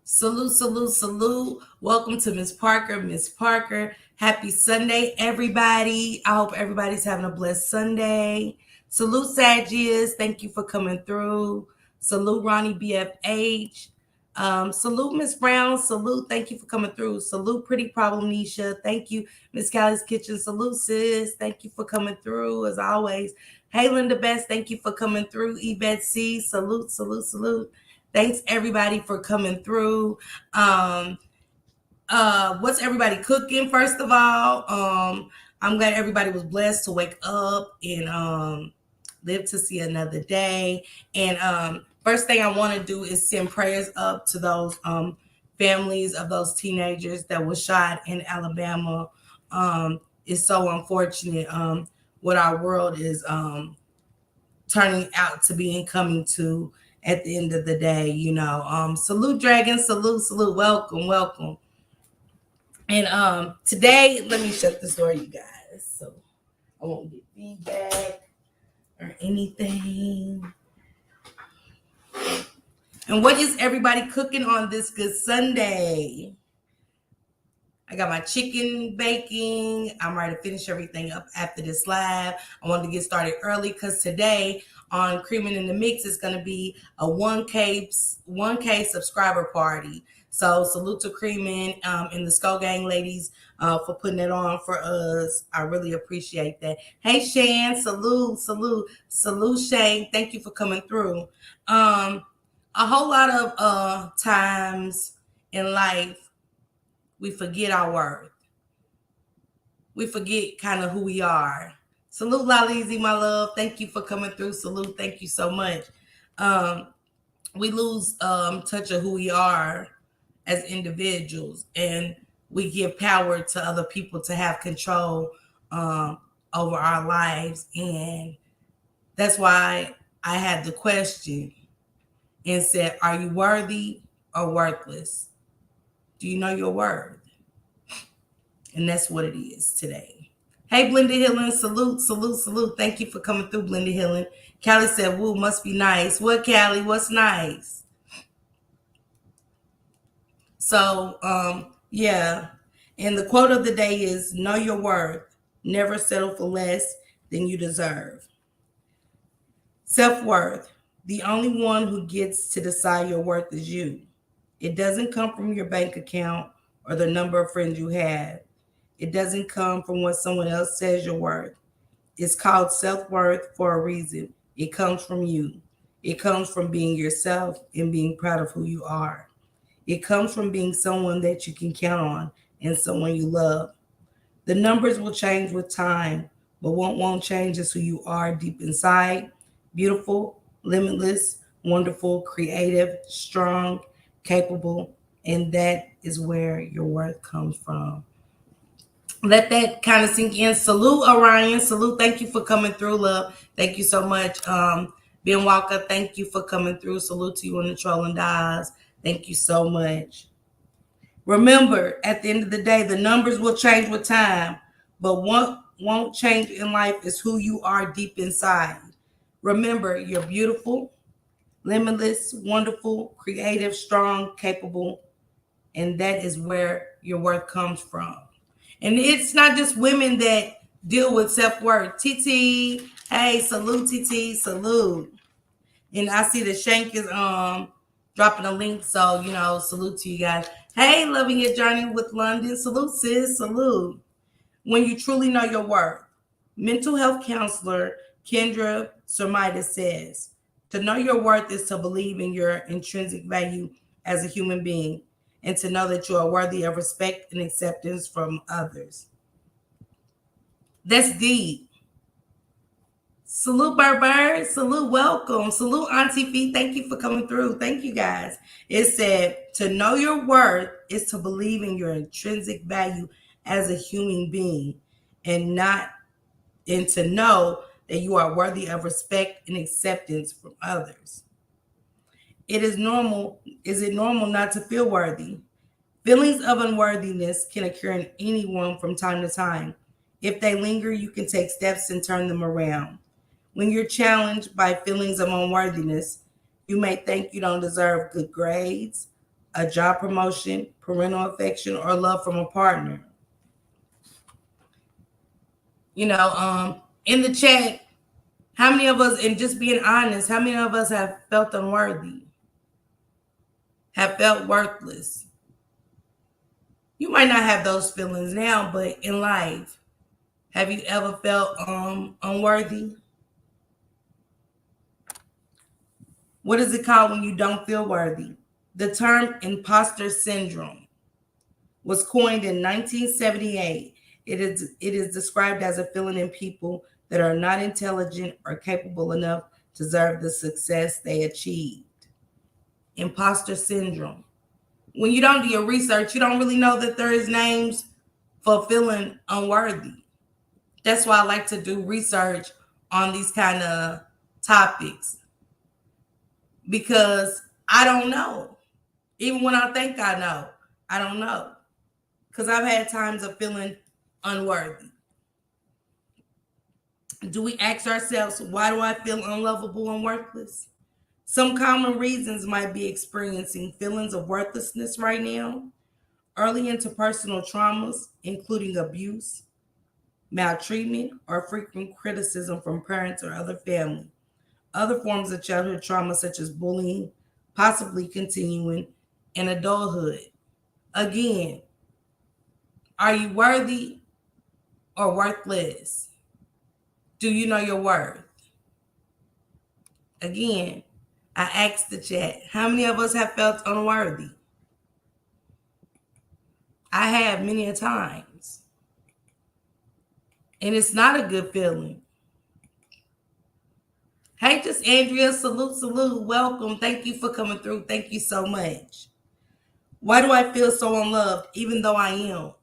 Salute, salute, salute. Welcome to Miss Parker. Miss Parker, happy Sunday, everybody. I hope everybody's having a blessed Sunday. Salute, Sagittarius. Thank you for coming through. Salute, Ronnie BFH. Salute, Miss Brown. Salute. Thank you for coming through. Salute, Pretty Problem Nisha. Thank you, Miss Callie's Kitchen. Salute, sis. Thank you for coming through, as always. Hey, Linda Best. Thank you for coming through. Yvette C. Salute, salute, salute. Thanks everybody for coming through. What's everybody cooking? First of all, I'm glad everybody was blessed to wake up and live to see another day. And first thing I want to do is send prayers up to those families of those teenagers that were shot in Alabama. It's so unfortunate what our world is turning out to be and coming to at the end of the day, salute dragon, salute, welcome, welcome. And today, let me shut this door, you guys, so I won't get feedback or anything. And what is everybody cooking on this good Sunday? I got my chicken baking. I'm ready to finish everything up after this live. I wanted to get started early because today on Creamin' in the Mix is going to be a 1K subscriber party. So salute to Creamin' and the Skull Gang ladies for putting it on for us. I really appreciate that. Hey Shan, salute Shan. Thank you for coming through. A whole lot of times in life, we forget our worth. We forget kind of who we are. Salute, Lalizi, my love. Thank you for coming through. Salute. Thank you so much. We lose touch of who we are as individuals, and we give power to other people to have control over our lives. And that's why I had the question and said, are you worthy or worthless? Do you know your worth? And that's what it is today. Hey, Blenda Hillen, salute. Thank you for coming through, Blenda Hillen. Callie said, woo, must be nice. What, Callie? What's nice? So, yeah. And the quote of the day is, know your worth. Never settle for less than you deserve. Self-worth. The only one who gets to decide your worth is you. It doesn't come from your bank account or the number of friends you have. It doesn't come from what someone else says you're worth. It's called self-worth for a reason. It comes from you. It comes from being yourself and being proud of who you are. It comes from being someone that you can count on and someone you love. The numbers will change with time, but what won't change is who you are deep inside. Beautiful, limitless, wonderful, creative, strong, capable, and that is where your worth comes from. Let that kind of sink in. Salute, Orion. Salute. Thank you for coming through, love. Thank you so much. Ben Walker, thank you for coming through. Salute to you on the Trolling Dials. Thank you so much. Remember, at the end of the day, the numbers will change with time, but what won't change in life is who you are deep inside. Remember, you're beautiful, limitless, wonderful, creative, strong, capable, and that is where your worth comes from. And it's not just women that deal with self-worth. TT, hey, salute, TT, salute. And I see that Shank is dropping a link, so salute to you guys. Hey, loving your journey with London. Salute, sis, salute. When you truly know your worth. Mental health counselor Kendra Surmida says, to know your worth is to believe in your intrinsic value as a human being and to know that you are worthy of respect and acceptance from others. That's deep. Salute, Barber. Salute, welcome. Salute, Auntie Fee. Thank you for coming through. Thank you, guys. It said, to know your worth is to believe in your intrinsic value as a human being and to know that you are worthy of respect and acceptance from others. Is it normal not to feel worthy? Feelings of unworthiness can occur in anyone from time to time. If they linger, you can take steps and turn them around. When you're challenged by feelings of unworthiness, you may think you don't deserve good grades, a job promotion, parental affection, or love from a partner. In the chat, how many of us, and just being honest, how many of us have felt unworthy, have felt worthless? You might not have those feelings now, but in life, have you ever felt unworthy? What is it called when you don't feel worthy? The term imposter syndrome was coined in 1978. It is described as a feeling in people that are not intelligent or capable enough to deserve the success they achieved. Imposter syndrome. When you don't do your research, you don't really know that there is names for feeling unworthy. That's why I like to do research on these kind of topics, because I don't know. Even when I think I know, I don't know. Because I've had times of feeling unworthy. Do we ask ourselves, why do I feel unlovable and worthless? Some common reasons might be experiencing feelings of worthlessness right now, early interpersonal traumas, including abuse, maltreatment, or frequent criticism from parents or other family. Other forms of childhood trauma, such as bullying, possibly continuing in adulthood. Again, are you worthy or worthless? Do you know your worth? Again, I asked the chat, how many of us have felt unworthy? I have many a times. And it's not a good feeling. Hey, just Andrea, salute, welcome. Thank you for coming through. Thank you so much. Why do I feel so unloved, even though I am?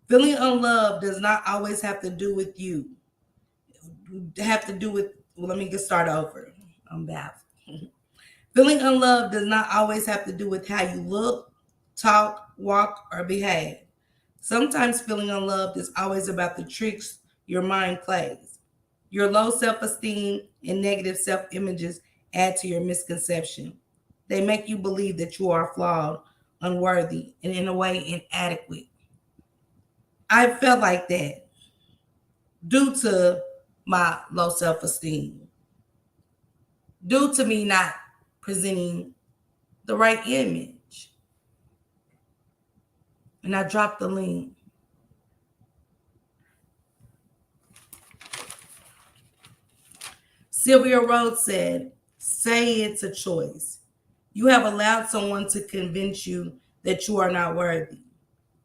Feeling unloved does not always have to do with you. Let me get started over. I'm baffled. Feeling unloved does not always have to do with how you look, talk, walk, or behave. Sometimes feeling unloved is always about the tricks your mind plays. Your low self-esteem and negative self-images add to your misconception. They make you believe that you are flawed, unworthy, and in a way inadequate. I felt like that due to my low self-esteem, due to me not presenting the right image. And I dropped the link. Sylvia Rhodes said, say it's a choice. You have allowed someone to convince you that you are not worthy.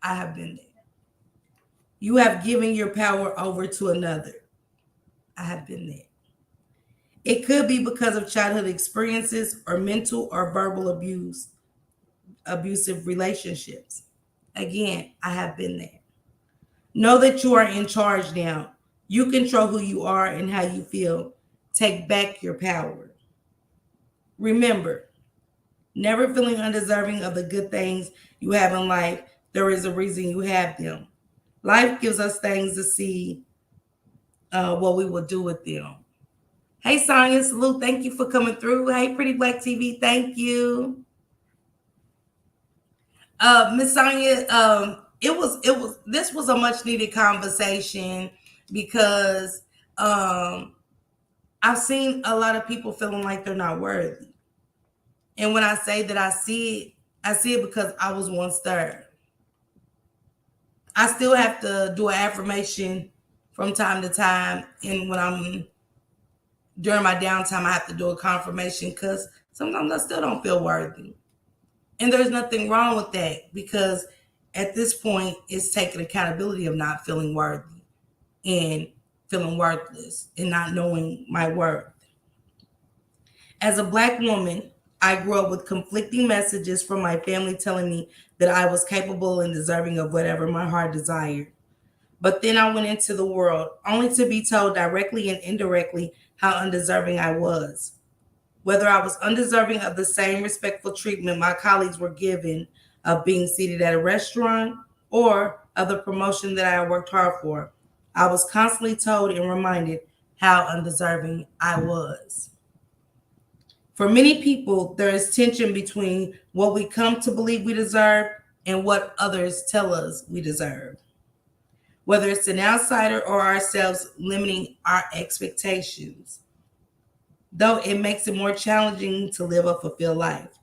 I have been there. You have given your power over to another. I have been there. It could be because of childhood experiences or mental or verbal abuse, abusive relationships. Again, I have been there. Know that you are in charge now. You control who you are and how you feel. Take back your power. Remember, never feeling undeserving of the good things you have in life. There is a reason you have them. Life gives us things to see what we will do with them. Hey, Sonia, salute. Thank you for coming through. Hey, Pretty Black TV. Thank you. Miss Sonia, this was a much needed conversation because I've seen a lot of people feeling like they're not worthy. And when I say that I see it because I was once there. I still have to do an affirmation from time to time. And when I'm during my downtime, I have to do a confirmation because sometimes I still don't feel worthy. And there's nothing wrong with that because at this point, it's taking accountability of not feeling worthy and feeling worthless and not knowing my worth. As a Black woman, I grew up with conflicting messages from my family telling me that I was capable and deserving of whatever my heart desired. But then I went into the world only to be told directly and indirectly how undeserving I was. Whether I was undeserving of the same respectful treatment my colleagues were given of being seated at a restaurant or of the promotion that I worked hard for, I was constantly told and reminded how undeserving I was. For many people, there is tension between what we come to believe we deserve and what others tell us we deserve. Whether it's an outsider or ourselves limiting our expectations, though it makes it more challenging to live a fulfilled life.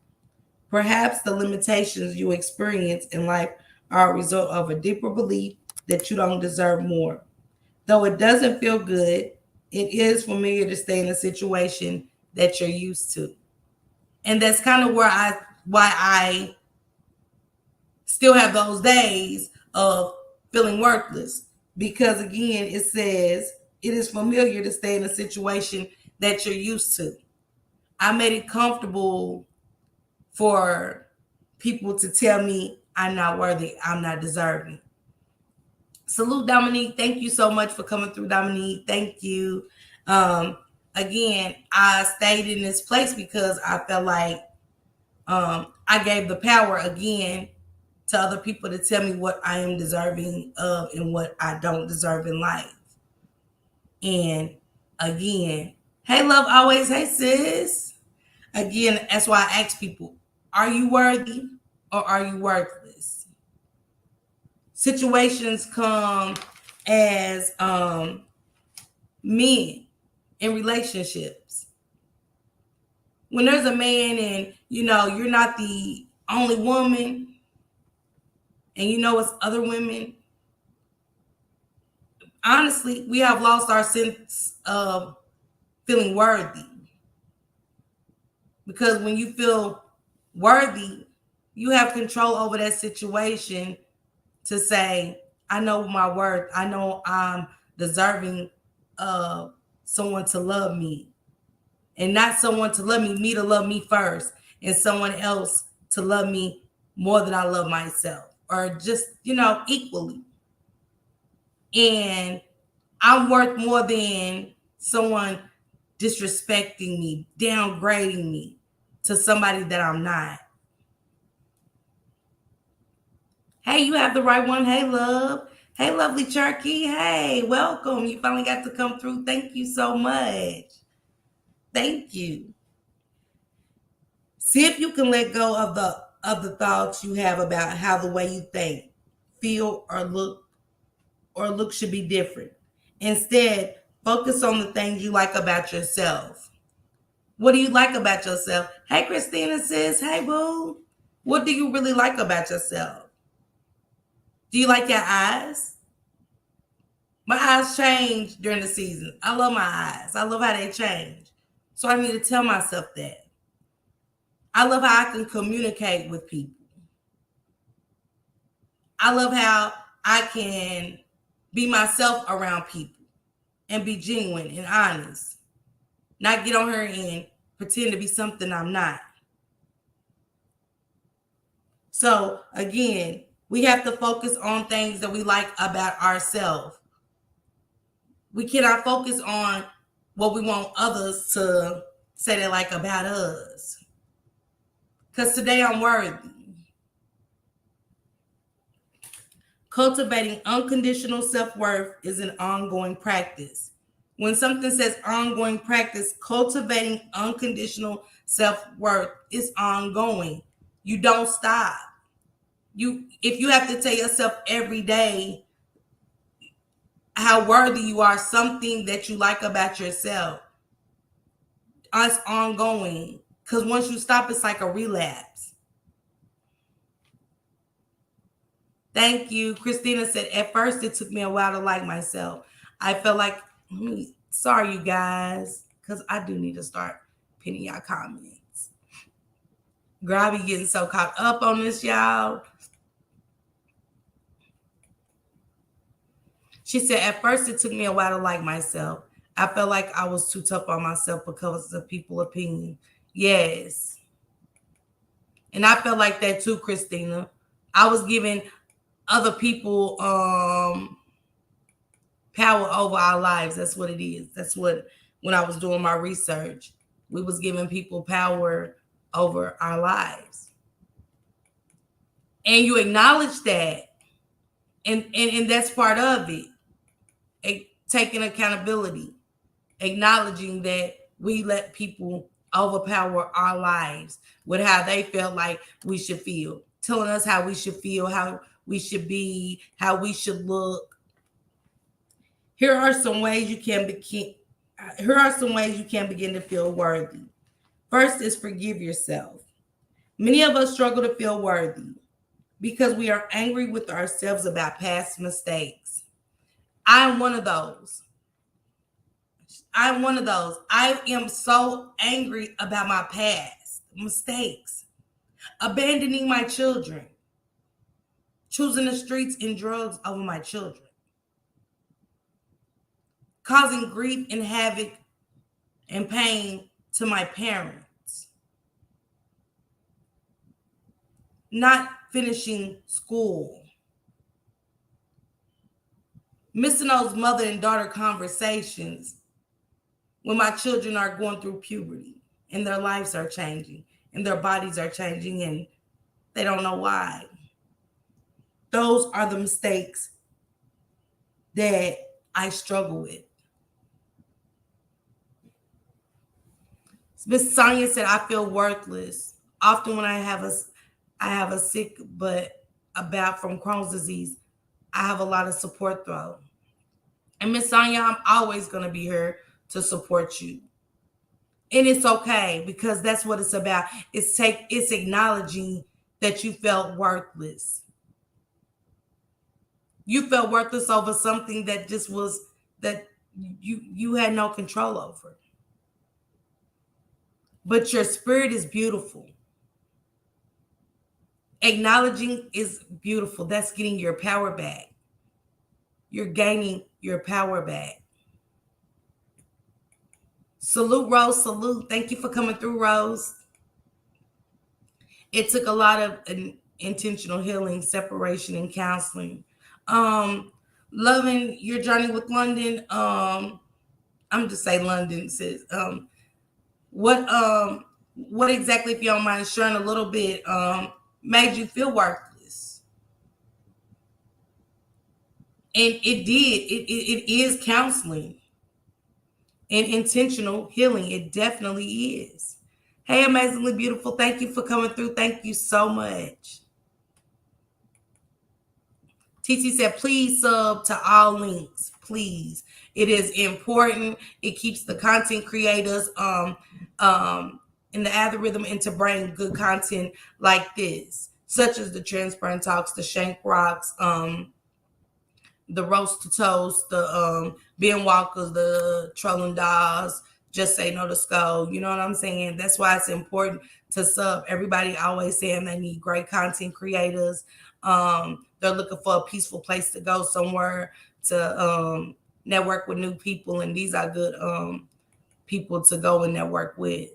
Perhaps the limitations you experience in life are a result of a deeper belief that you don't deserve more. Though it doesn't feel good, it is familiar to stay in a situation that you're used to. And that's kind of why I still have those days of feeling worthless. Because again, it says it is familiar to stay in a situation that you're used to. I made it comfortable for people to tell me I'm not worthy, I'm not deserving. Salute, Dominique. Thank you so much for coming through, Dominique. Thank you. Again, I stayed in this place because I felt like I gave the power again to other people to tell me what I am deserving of and what I don't deserve in life. And again, hey, love always. Hey, sis. Again, that's why I ask people, are you worthy or are you worthless? Situations come as men in relationships. When there's a man and you're not the only woman, and it's other women, honestly, we have lost our sense of feeling worthy. Because when you feel worthy, you have control over that situation to say, I know my worth. I know I'm deserving of someone to love me. And not someone to love me to love me first, and someone else to love me more than I love myself, or just, equally. And I'm worth more than someone disrespecting me, downgrading me to somebody that I'm not. Hey, you have the right one. Hey, love. Hey, lovely Cherokee. Hey, welcome. You finally got to come through. Thank you so much. Thank you. See if you can let go of the thoughts you have about how the way you think, feel, or look should be different. Instead, focus on the things you like about yourself. What do you like about yourself? Hey, Christina says, hey, boo. What do you really like about yourself? Do you like your eyes? My eyes change during the season. I love my eyes. I love how they change. So I need to tell myself that. I love how I can communicate with people. I love how I can be myself around people and be genuine and honest. Not get on her and pretend to be something I'm not. So again, we have to focus on things that we like about ourselves. We cannot focus on what we want others to say they like about us. Because today I'm worthy. Cultivating unconditional self-worth is an ongoing practice. When something says ongoing practice, cultivating unconditional self-worth is ongoing. You don't stop. If you have to tell yourself every day how worthy you are, something that you like about yourself, it's ongoing. Because once you stop, it's like a relapse. Thank you. Christina said, at first it took me a while to like myself. I felt like, sorry, you guys, because I do need to start pinning y'all comments. Girl, I be getting so caught up on this, y'all. She said, at first it took me a while to like myself. I felt like I was too tough on myself because of people's opinion. Yes. And I felt like that too, Christina. I was giving other people power over our lives. That's what it is. That's what, when I was doing my research, we was giving people power over our lives. And you acknowledge that. And that's part of it. Taking accountability, acknowledging that we let people overpower our lives with how they felt like we should feel, telling us how we should feel, how we should be, how we should look. Here are some ways you can begin. Here are some ways you can begin to feel worthy. First is forgive yourself. Many of us struggle to feel worthy because we are angry with ourselves about past mistakes. I'm one of those. I'm one of those. I am so angry about my past mistakes, abandoning my children, choosing the streets and drugs over my children, causing grief and havoc and pain to my parents, not finishing school, missing those mother and daughter conversations when my children are going through puberty and their lives are changing and their bodies are changing and they don't know why. Those are the mistakes that I struggle with. Miss Sonia said, I feel worthless. Often when I have a sick but a bout from Crohn's disease, I have a lot of support though. And Miss Sonia, I'm always going to be here to support you. And it's okay because that's what it's about. It's acknowledging that you felt worthless. You felt worthless over something that just was that you had no control over. But your spirit is beautiful. Acknowledging is beautiful. That's getting your power back. You're gaining your power back. Salute, Rose. Salute. Thank you for coming through, Rose. It took a lot of intentional healing, separation, and counseling. Loving your journey with London. I'm just say London, sis. What exactly, if you don't mind sharing a little bit, made you feel worthless? And it did. It is counseling and intentional healing. It definitely is. Hey, amazingly beautiful. Thank you for coming through. Thank you so much. TT said, please sub to all links, please. It is important. It keeps the content creators in the algorithm and to bring good content like this, such as the Transparent Talks, the Shank Rocks, the Roast to Toast, the Ben Walkers, the Trolling Dolls, Just Say No to Skull. You know what I'm saying? That's why it's important to sub. Everybody always saying they need great content creators. They're looking for a peaceful place to go somewhere to network with new people, and these are good people to go and network with.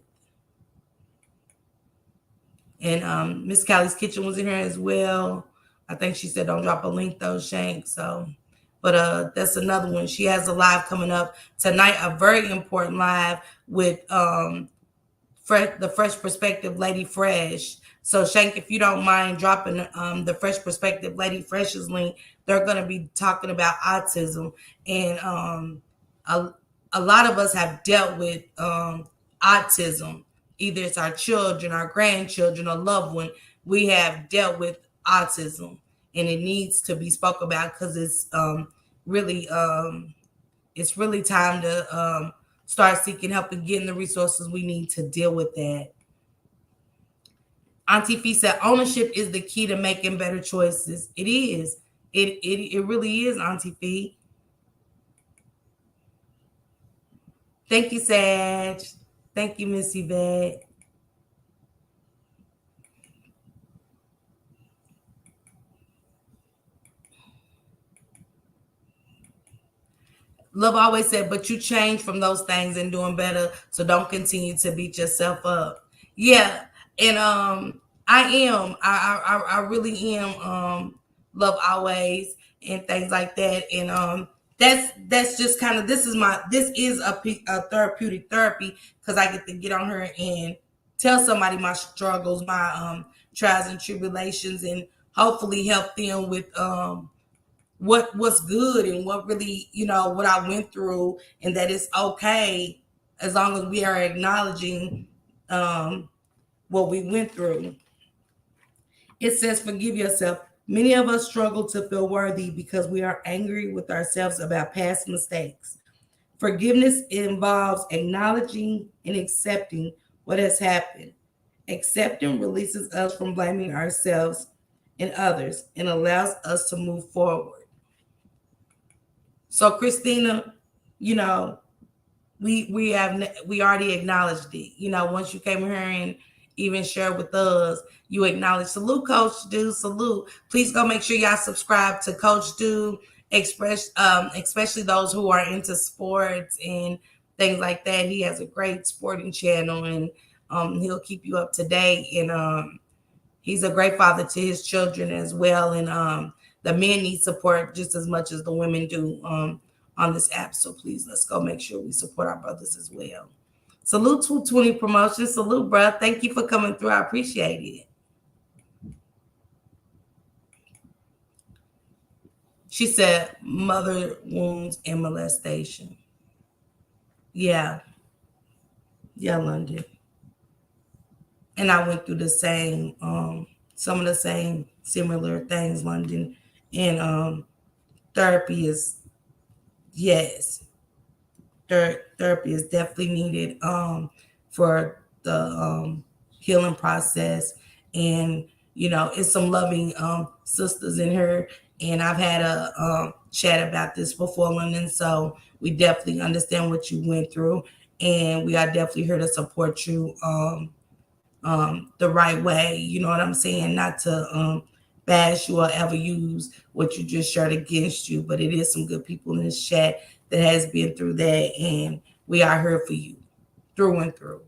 And Miss Callie's Kitchen was in here as well. I think she said don't drop a link though, Shank. So, but that's another one. She has a live coming up tonight, a very important live with the Fresh Perspective Lady Fresh. So Shank, if you don't mind dropping the Fresh Perspective Lady Fresh's link, they're going to be talking about autism. And a lot of us have dealt with autism. Either it's our children, our grandchildren, or loved one. We have dealt with autism, and it needs to be spoke about because it's really time to start seeking help and getting the resources we need to deal with that. Auntie Fee said ownership is the key to making better choices. It is. It really is, Auntie Fee. Thank you, Sag. Thank you, Miss Yvette. Love always said, but you change from those things and doing better. So don't continue to beat yourself up. Yeah. And I am. I really am love always and things like that. And that's just kind of this is a therapeutic therapy because I get to get on her and tell somebody my struggles, my trials and tribulations, and hopefully help them with what's good and what really, what I went through, and that it's okay as long as we are acknowledging what we went through. It says, forgive yourself. Many of us struggle to feel worthy because we are angry with ourselves about past mistakes. Forgiveness involves acknowledging and accepting what has happened. Accepting releases us from blaming ourselves and others and allows us to move forward. So, Christina, you know, we already acknowledged it. Once you came here and even shared with us, you acknowledge. Salute, Coach Do. Salute. Please go make sure y'all subscribe to Coach Do. Especially those who are into sports and things like that. He has a great sporting channel, and he'll keep you up to date. And he's a great father to his children as well. And the men need support just as much as the women do on this app. So please, let's go make sure we support our brothers as well. Salute 220 Promotions. Salute, bro. Thank you for coming through. I appreciate it. She said mother wounds and molestation. Yeah. Yeah, London. And I went through the same, some of the same similar things, London. And therapy is, yes, therapy is definitely needed for the healing process. And it's some loving sisters in here, and I've had a chat about this before, London. So we definitely understand what you went through, and we are definitely here to support you the right way. You know what I'm saying? Not to bash you or ever use what you just shared against you, but it is some good people in this chat that has been through that, and we are here for you through and through.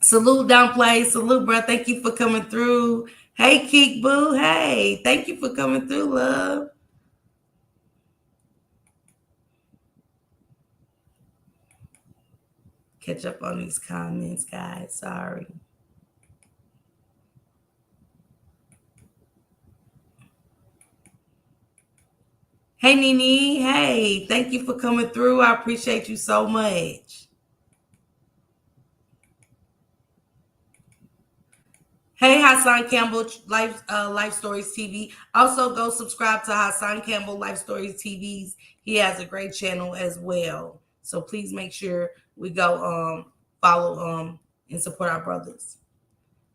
Salute, Downplay. Salute, bro. Thank you for coming through. Hey, Keek Boo. Hey, thank you for coming through, love. Catch up on these comments, guys. Sorry. Hey, Nene. Hey, thank you for coming through. I appreciate you so much. Hey, Hassan Campbell, Life Stories TV. Also, go subscribe to Hassan Campbell Life Stories TVs. He has a great channel as well. So please make sure we go follow and support our brothers.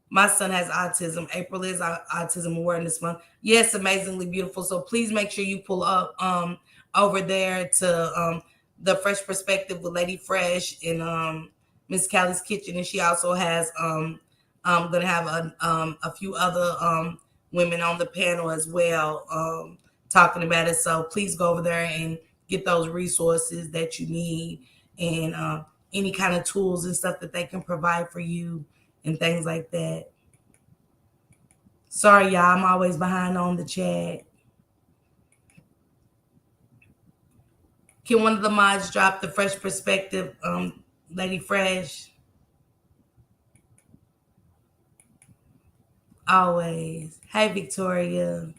My son has autism. April is Autism Awareness Month. Yes, amazingly beautiful. So please make sure you pull up over there to the Fresh Perspective with Lady Fresh and Miss Callie's Kitchen, and she also has gonna have a few other women on the panel as well talking about it. So please go over there and get those resources that you need, and any kind of tools and stuff that they can provide for you and things like that. Sorry, y'all, I'm always behind on the chat. Can one of the mods drop the Fresh Perspective, Lady Fresh? Always. Hey, Victoria.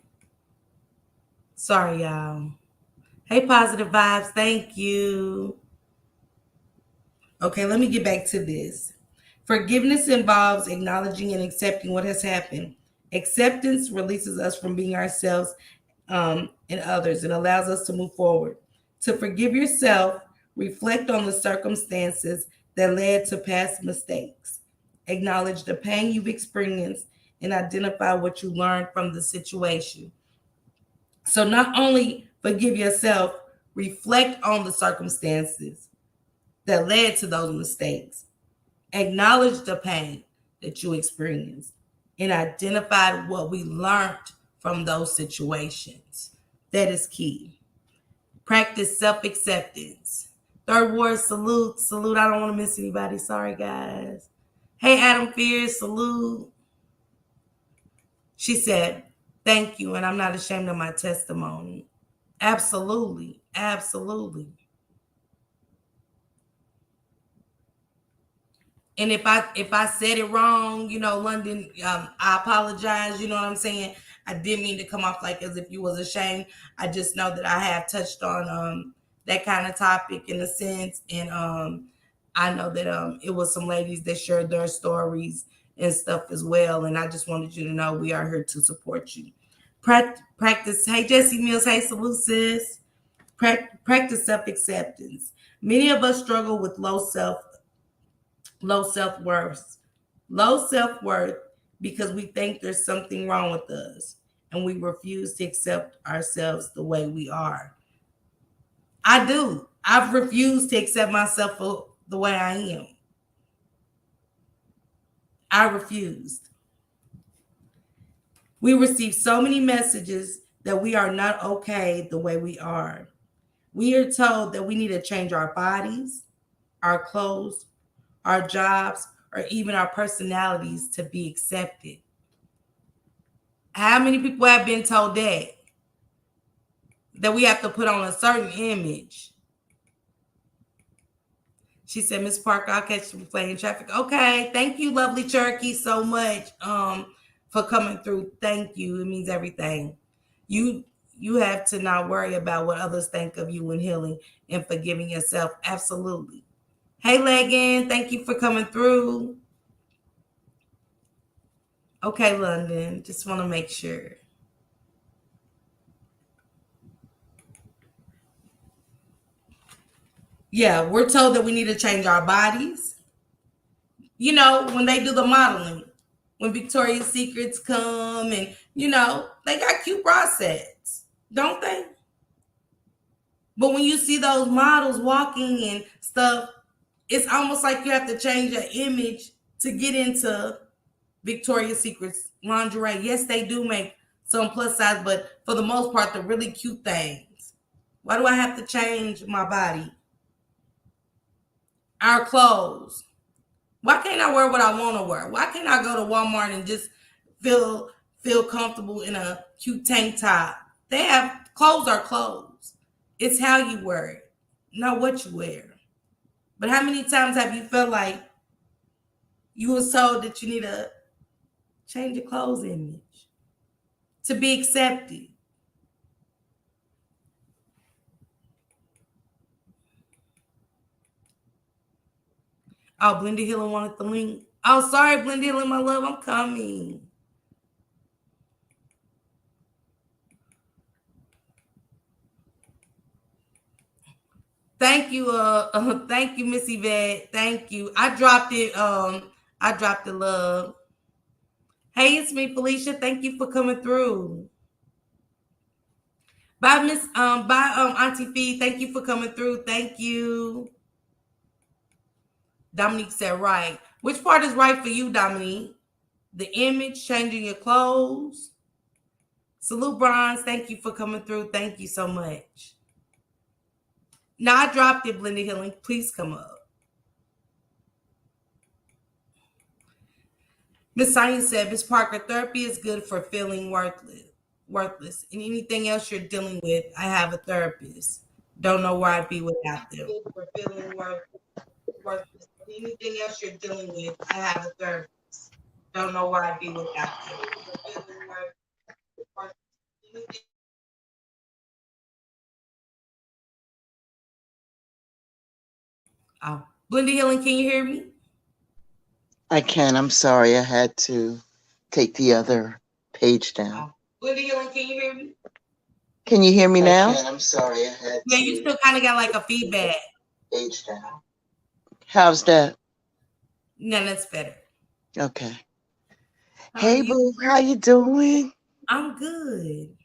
Sorry, y'all. Hey, Positive Vibes. Thank you. Okay, let me get back to this. Forgiveness involves acknowledging and accepting what has happened. Acceptance releases us from being ourselves and others and allows us to move forward. To forgive yourself, reflect on the circumstances that led to past mistakes. Acknowledge the pain you've experienced and identify what you learned from the situation. So, not only forgive yourself, reflect on the circumstances that led to those mistakes. Acknowledge the pain that you experienced and identify what we learned from those situations. That is key. Practice self-acceptance. Third Ward, salute. Salute. I don't want to miss anybody. Sorry, guys. Hey, Adam Fears, salute. She said, thank you, and I'm not ashamed of my testimony. Absolutely. Absolutely. And if I said it wrong, London, I apologize. You know what I'm saying? I didn't mean to come off like as if you was ashamed. I just know that I have touched on that kind of topic in a sense, and I know that it was some ladies that shared their stories and stuff as well. And I just wanted you to know we are here to support you. Practice. Hey, Jesse Mills. Hey, salute, sis. Practice self-acceptance. Many of us struggle with low self-worth. Low self-worth because we think there's something wrong with us and we refuse to accept ourselves the way we are. I do. I've refused to accept myself for the way I am. I refused. We receive so many messages that we are not okay the way we are. We are told that we need to change our bodies, our clothes, our jobs, or even our personalities to be accepted. How many people have been told that? That we have to put on a certain image. She said, Miss Parker, I'll catch you playing traffic. Okay, thank you, lovely Cherokee, so much for coming through. Thank you. It means everything. You have to not worry about what others think of you when healing and forgiving yourself. Absolutely. Hey, Legan, thank you for coming through. Okay, London, just want to make sure. Yeah, we're told that we need to change our bodies. You know, when they do the modeling, when Victoria's Secrets come and, they got cute bra sets, don't they? But when you see those models walking and stuff, it's almost like you have to change your image to get into Victoria's Secret's lingerie. Yes, they do make some plus size, but for the most part, they're really cute things. Why do I have to change my body? Our clothes. Why can't I wear what I want to wear? Why can't I go to Walmart and just feel comfortable in a cute tank top? They have clothes are clothes. It's how you wear it, not what you wear. But how many times have you felt like you were told that you need to change your clothes image to be accepted? Oh, Blenda Hill wanted the link. Oh, sorry, Blenda Hill, my love, I'm coming. Thank you, thank you, Miss Yvette. Thank you. I dropped it. I dropped the love. Hey, it's me, Felicia. Thank you for coming through. Bye, Auntie Fee. Thank you for coming through. Thank you. Dominique said right. Which part is right for you, Dominique? The image, changing your clothes. Salute, Bronze. Thank you for coming through. Thank you so much. Now I dropped it, Blended Healing. Please come up. Miss Science said, Miss Parker, therapy is good for feeling worthless. And anything else you're dealing with, I have a therapist. Don't know where I'd be without them. For feeling worthless. Anything else you're dealing with, I have a therapist. Don't know where I'd be without them. For feeling worthless. Oh, Blended Healing, can you hear me? I can. I'm sorry. I had to take the other page down. Blended Healing, can you hear me? Can you hear me now? I can. I'm sorry. I had yeah, you still kind of got like a feedback. Page down. How's that? No, that's better. Okay. Hey, boo. How you doing? I'm good.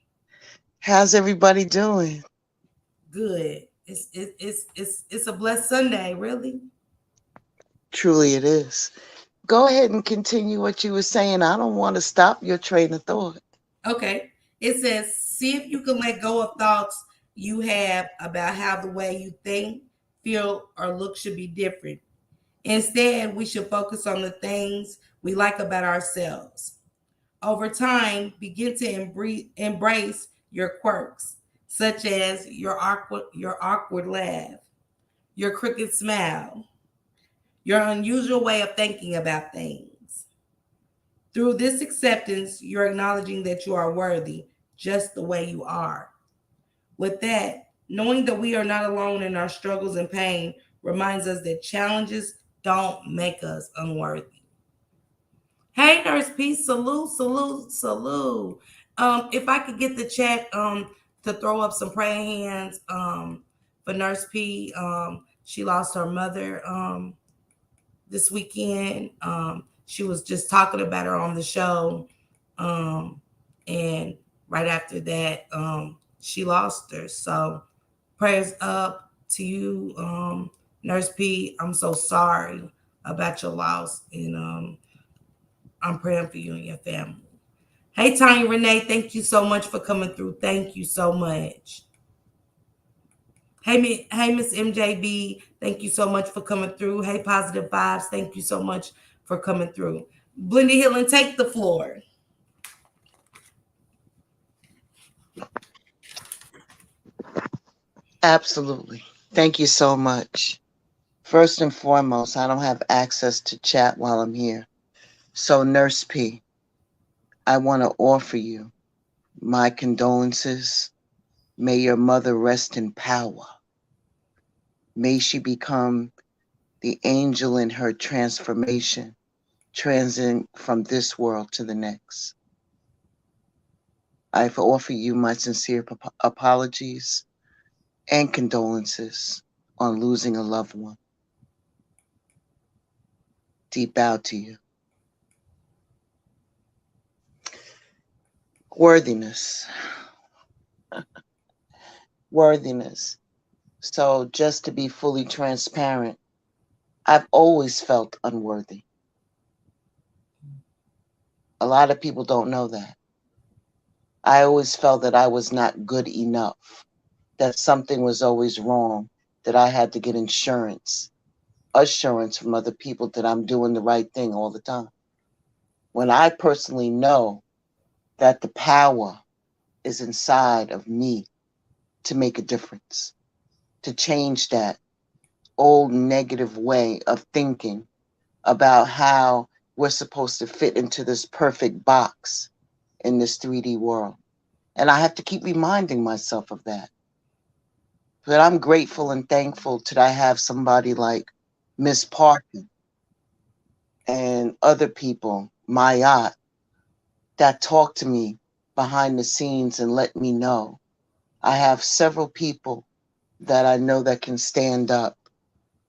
How's everybody doing? Good. It's a blessed Sunday, really. Truly it is. Go ahead and continue what you were saying. I don't want to stop your train of thought. Okay. It says, see if you can let go of thoughts you have about how the way you think, feel, or look should be different. Instead, we should focus on the things we like about ourselves. Over time, begin to embrace your quirks, such as your awkward laugh, your crooked smile, your unusual way of thinking about things. Through this acceptance, you're acknowledging that you are worthy just the way you are. With that, knowing that we are not alone in our struggles and pain reminds us that challenges don't make us unworthy. Hey, Nurse P, salute, salute, salute. If I could get the chat to throw up some prayer hands for Nurse P. She lost her mother this weekend. She was just talking about her on the show. Um, and right after that, she lost her. So prayers up to you, Nurse P. I'm so sorry about your loss. And I'm praying for you and your family. Hey, Tanya Renee, thank you so much for coming through. Thank you so much. Hey, Miss MJB, thank you so much for coming through. Hey, Positive Vibes, thank you so much for coming through. Blenda Hillen, take the floor. Absolutely. Thank you so much. First and foremost, I don't have access to chat while I'm here. So, Nurse P, I want to offer you my condolences. May your mother rest in power. May she become the angel in her transformation, transiting from this world to the next. I offer you my sincere apologies and condolences on losing a loved one. Deep bow to you. Worthiness. Worthiness. So, just to be fully transparent, I've always felt unworthy. A lot of people don't know that. I always felt that I was not good enough, that something was always wrong, that I had to get assurance from other people that I'm doing the right thing all the time. When I personally know that the power is inside of me to make a difference, to change that old negative way of thinking about how we're supposed to fit into this perfect box in this 3D world. And I have to keep reminding myself of that. But I'm grateful and thankful that I have somebody like Miss Parker and other people, Mayat, that talk to me behind the scenes and let me know. I have several people that I know that can stand up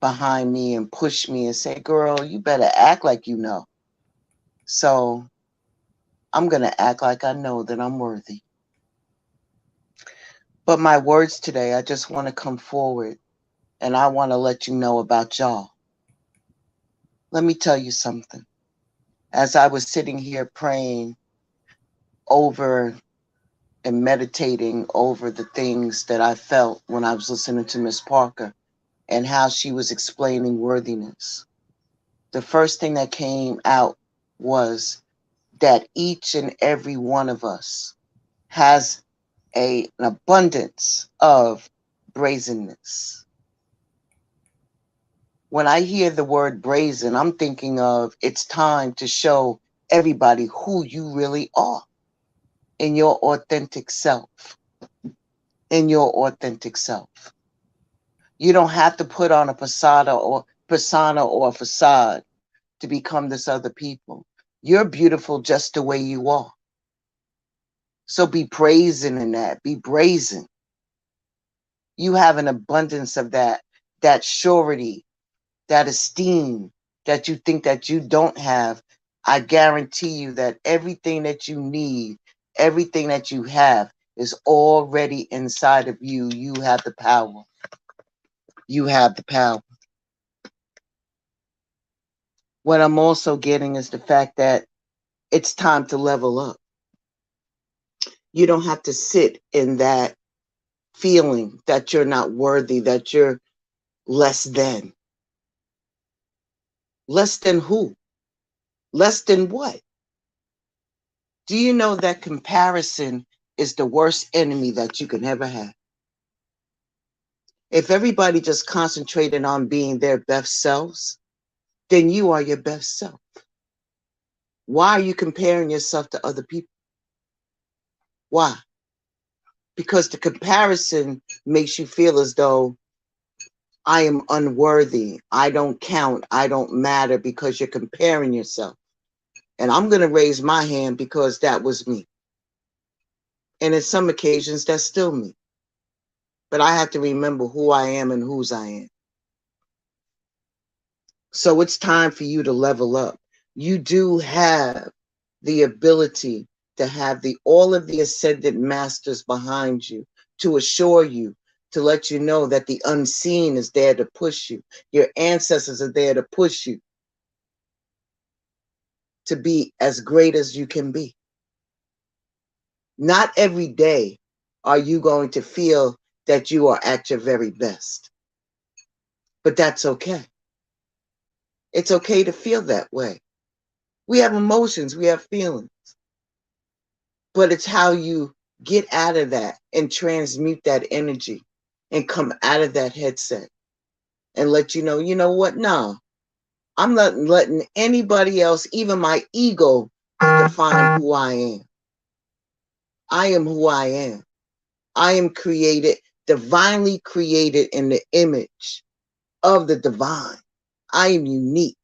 behind me and push me and say, girl, you better act like you know. So I'm going to act like I know that I'm worthy. But my words today, I just want to come forward and I want to let you know about y'all. Let me tell you something. As I was sitting here praying over and meditating over the things that I felt when I was listening to Miss Parker and how she was explaining worthiness, the first thing that came out was that each and every one of us has an abundance of brazenness. When I hear the word brazen, I'm thinking of it's time to show everybody who you really are in your authentic self. In your authentic self. You don't have to put on a persona or a facade to become this other people. You're beautiful just the way you are. So be brazen in that. Be brazen. You have an abundance of that surety, that esteem that you think that you don't have. I guarantee you that everything that you need, everything that you have is already inside of you. You have the power. You have the power. What I'm also getting is the fact that it's time to level up. You don't have to sit in that feeling that you're not worthy, that you're less than. Less than who? Less than what? Do you know that comparison is the worst enemy that you can ever have? If everybody just concentrated on being their best selves, then you are your best self. Why are you comparing yourself to other people? Why? Because the comparison makes you feel as though I am unworthy. I don't count. I don't matter, because you're comparing yourself. And I'm going to raise my hand because that was me. And in some occasions, that's still me. But I have to remember who I am and whose I am. So it's time for you to level up. You do have the ability to have all of the ascended masters behind you to assure you, to let you know that the unseen is there to push you. Your ancestors are there to push you to be as great as you can be. Not every day are you going to feel that you are at your very best, but that's okay. It's okay to feel that way. We have emotions, we have feelings, but it's how you get out of that and transmute that energy and come out of that headset and let you know what? No, I'm not letting anybody else, even my ego, define who I am. I am who I am. I am created, divinely created in the image of the divine. I am unique.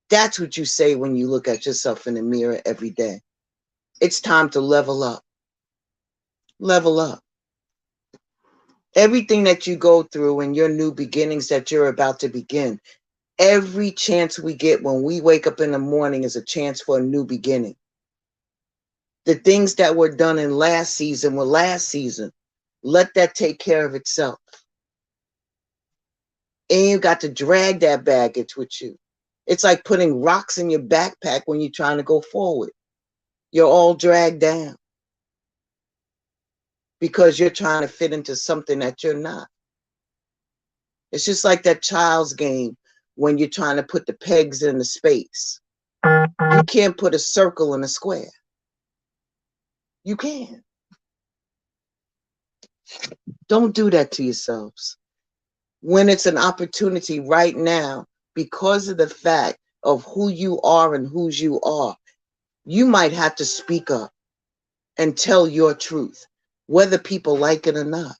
That's what you say when you look at yourself in the mirror every day. It's time to level up. Level up. Everything that you go through and your new beginnings that you're about to begin, every chance we get when we wake up in the morning is a chance for a new beginning. The things that were done in last season were last season. Let that take care of itself. And you got to drag that baggage with you. It's like putting rocks in your backpack when you're trying to go forward. You're all dragged down because you're trying to fit into something that you're not. It's just like that child's game when you're trying to put the pegs in the space. You can't put a circle in a square. You can't. Don't do that to yourselves. When it's an opportunity right now, because of the fact of who you are and whose you are, you might have to speak up and tell your truth, whether people like it or not.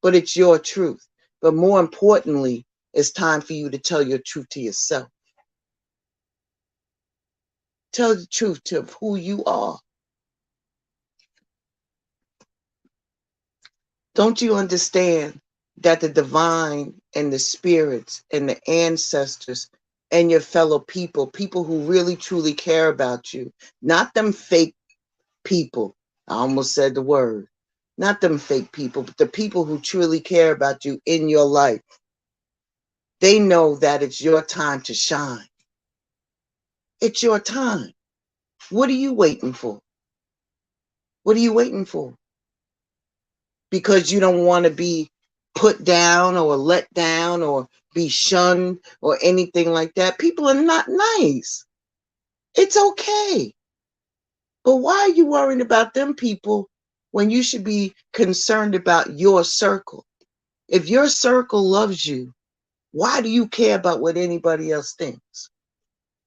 But it's your truth. But more importantly, it's time for you to tell your truth to yourself. Tell the truth to who you are. Don't you understand that the divine and the spirits and the ancestors and your fellow people, people who really truly care about you, not them fake people, I almost said the word, not them fake people, but the people who truly care about you in your life, they know that it's your time to shine. It's your time. What are you waiting for? What are you waiting for? Because you don't want to be put down or let down or be shunned or anything like that. People are not nice. It's okay. But why are you worrying about them people when you should be concerned about your circle? If your circle loves you, why do you care about what anybody else thinks?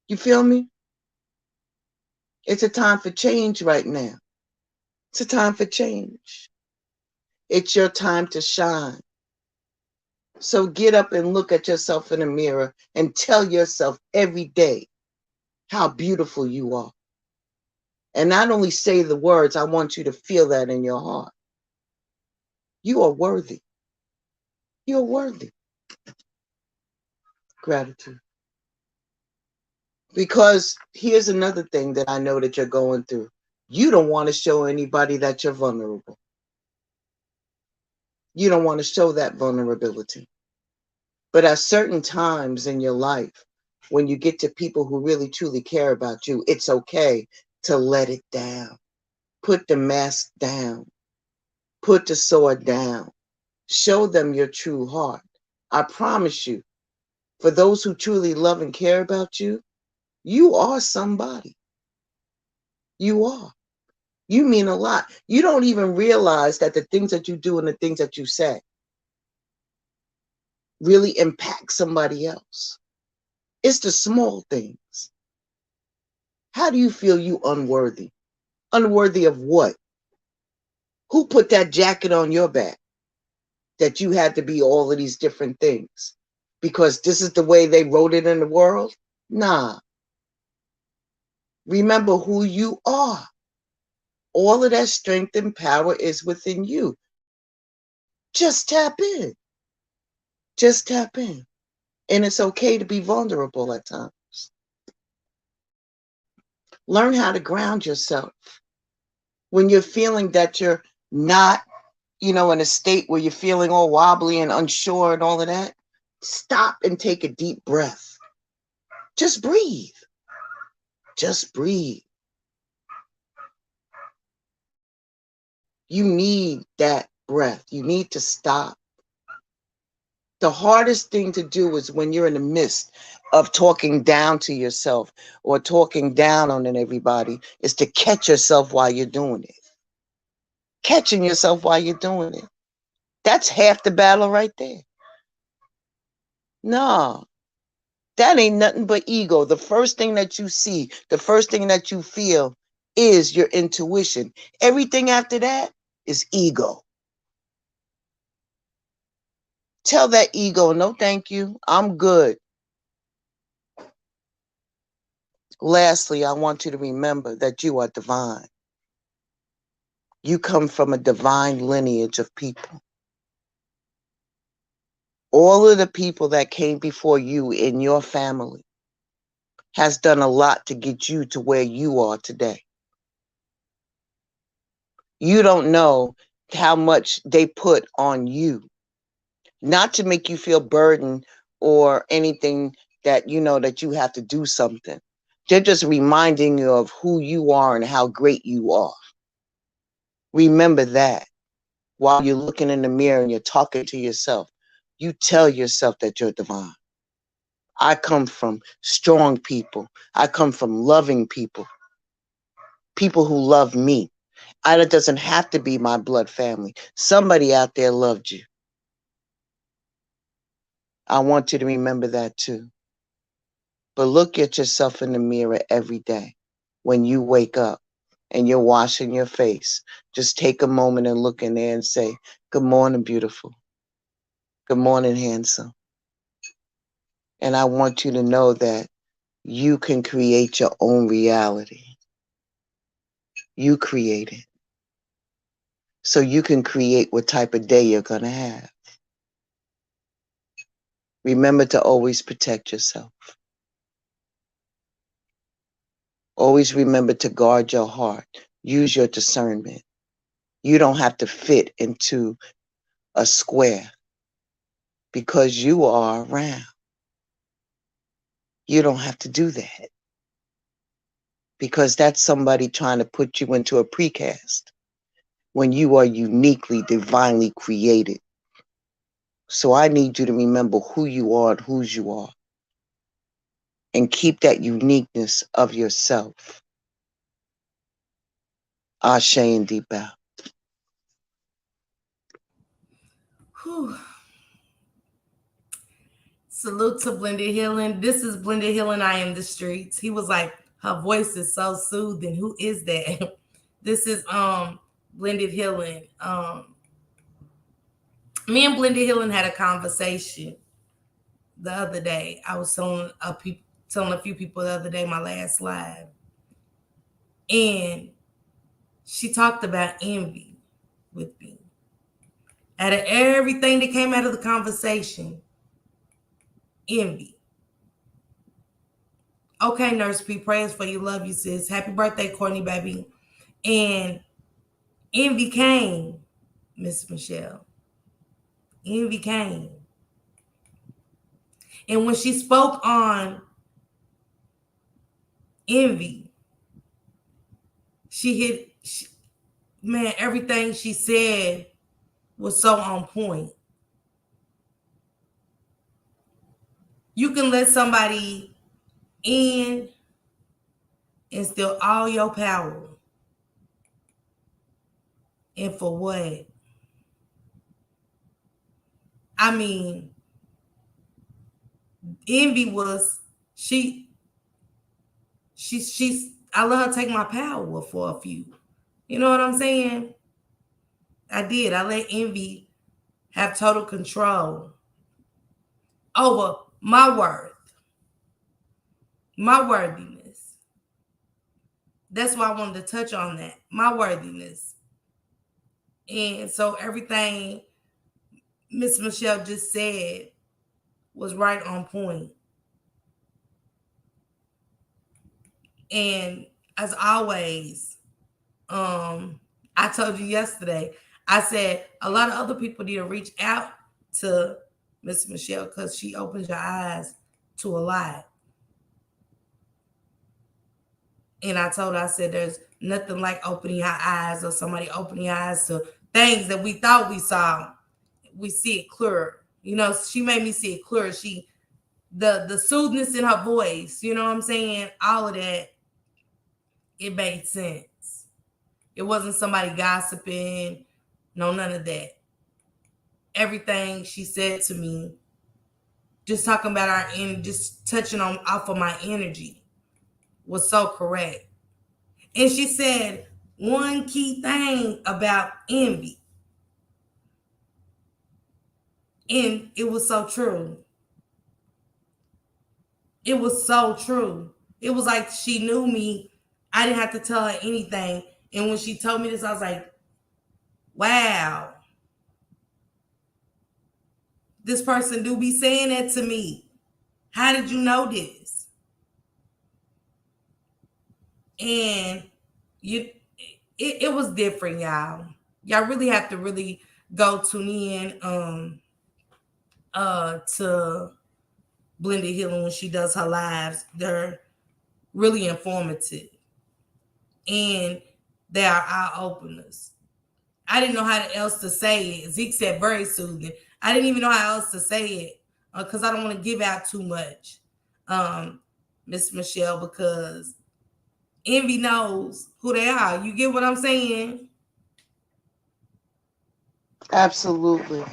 You feel me? It's a time for change right now. It's a time for change. It's your time to shine. So get up and look at yourself in the mirror and tell yourself every day how beautiful you are. And not only say the words, I want you to feel that in your heart. You are worthy. You're worthy. Gratitude. Because here's another thing that I know that you're going through. You don't want to show anybody that you're vulnerable. You don't want to show that vulnerability. But at certain times in your life, when you get to people who really truly care about you, it's okay to let it down. Put the mask down. Put the sword down. Show them your true heart. I promise you, for those who truly love and care about you, you are somebody. You are. You mean a lot. You don't even realize that the things that you do and the things that you say really impact somebody else. It's the small things. How do you feel you unworthy? Unworthy of what? Who put that jacket on your back? that you had to be all of these different things because this is the way they wrote it in the world. Nah. Remember who you are. All of that strength and power is within you. Just tap in. Just tap in. And it's okay to be vulnerable at times. Learn how to ground yourself. When you're feeling that you're not, in a state where you're feeling all wobbly and unsure and all of that, stop and take a deep breath. Just breathe. Just breathe. You need that breath. You need to stop. The hardest thing to do is when you're in the midst of talking down to yourself or talking down on everybody, is to catch yourself while you're doing it. Catching yourself while you're doing it. That's half the battle right there. No, that ain't nothing but ego. The first thing that you see, the first thing that you feel is your intuition. Everything after that is ego. Tell that ego, no thank you, I'm good. Lastly, I want you to remember that you are divine. You come from a divine lineage of people. All of the people that came before you in your family has done a lot to get you to where you are today. You don't know how much they put on you, not to make you feel burdened or anything that that you have to do something. They're just reminding you of who you are and how great you are. Remember that while you're looking in the mirror and you're talking to yourself. You tell yourself that you're divine. I come from strong people. I come from loving people. People who love me. It doesn't have to be my blood family. Somebody out there loved you. I want you to remember that too. But look at yourself in the mirror every day when you wake up and you're washing your face. Just take a moment and look in there and say, good morning, beautiful. Good morning, handsome. And I want you to know that you can create your own reality. You create it. So you can create what type of day you're going to have. Remember to always protect yourself. Always remember to guard your heart. Use your discernment. You don't have to fit into a square because you are round. You don't have to do that because that's somebody trying to put you into a precast when you are uniquely, divinely created. So I need you to remember who you are and whose you are and keep that uniqueness of yourself. Ashe and deep out. Whew. Salute to Blended Healing. This is Blended Healing. I am the streets. He was like, her voice is so soothing. Who is that? This is Blended Healing. Me and Blended Healing had a conversation the other day. I was telling a few people the other day, my last live, and she talked about envy with me. Out of everything that came out of the conversation, envy. Okay, Nurse P, prayers for you. Love you, sis. Happy birthday, Courtney, baby. And envy came, Miss Michelle. Envy came. And when she spoke on envy, man, everything she said was so on point. You can let somebody in and steal all your power. And for what? I mean, envy was she's I let her take my power for a few. You know what I'm saying? I did. I let envy have total control over my worth, my worthiness. That's why I wanted to touch on that, my worthiness. And so everything Miss Michelle just said was right on point. And as always, I told you yesterday, I said a lot of other people need to reach out to Miss Michelle because she opens your eyes to a lot. And I told her, I said, there's nothing like opening your eyes or somebody opening your eyes to things that we thought we saw. We see it clearer. You know, she made me see it clearer. She, the soothness in her voice, you know what I'm saying? All of that, it made sense. It wasn't somebody gossiping, no, none of that. Everything she said to me, just talking about our energy, just touching on off of my energy, was so correct. And she said one key thing about envy, and it was so true. It was so true. It was like she knew me. I didn't have to tell her anything. And when she told me this, I was like, wow, this person do be saying that to me. How did you know this? And you it was different, y'all. Y'all really have to really go tune in to Blended Healing when she does her lives. They're really informative and they are eye openers. I didn't know how else to say it. Zeke said very soothing. I didn't even know how else to say it because I don't want to give out too much, Miss Michelle, because envy knows who they are. You get what I'm saying? Absolutely.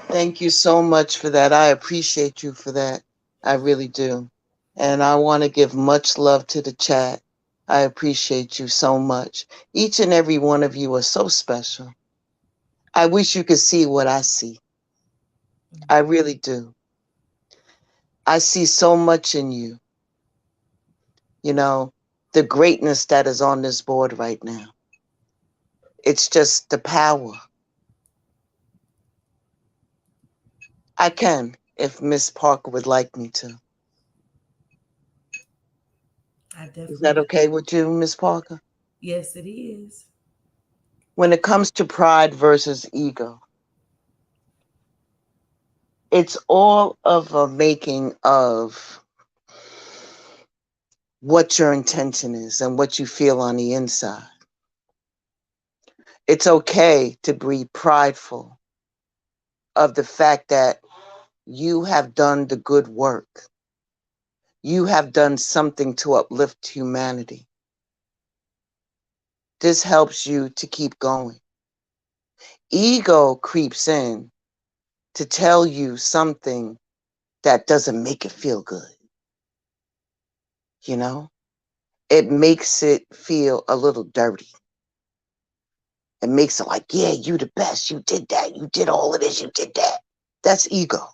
Thank you so much for that. I appreciate you for that. I really do. And I want to give much love to the chat. I appreciate you so much. Each and every one of you are so special. I wish you could see what I see. I really do. I see so much in you. You know, the greatness that is on this board right now. It's just the power. I can, if Miss Parker would like me to. I definitely. Is that okay with you, Miss Parker? Yes, it is. When it comes to pride versus ego, it's all of a making of what your intention is and what you feel on the inside. It's okay to be prideful of the fact that you have done the good work. You have done something to uplift humanity. This helps you to keep going. Ego creeps in to tell you something that doesn't make it feel good. You know, it makes it feel a little dirty. It makes it like, yeah, you the best. You did that. You did all of this. You did that. That's ego.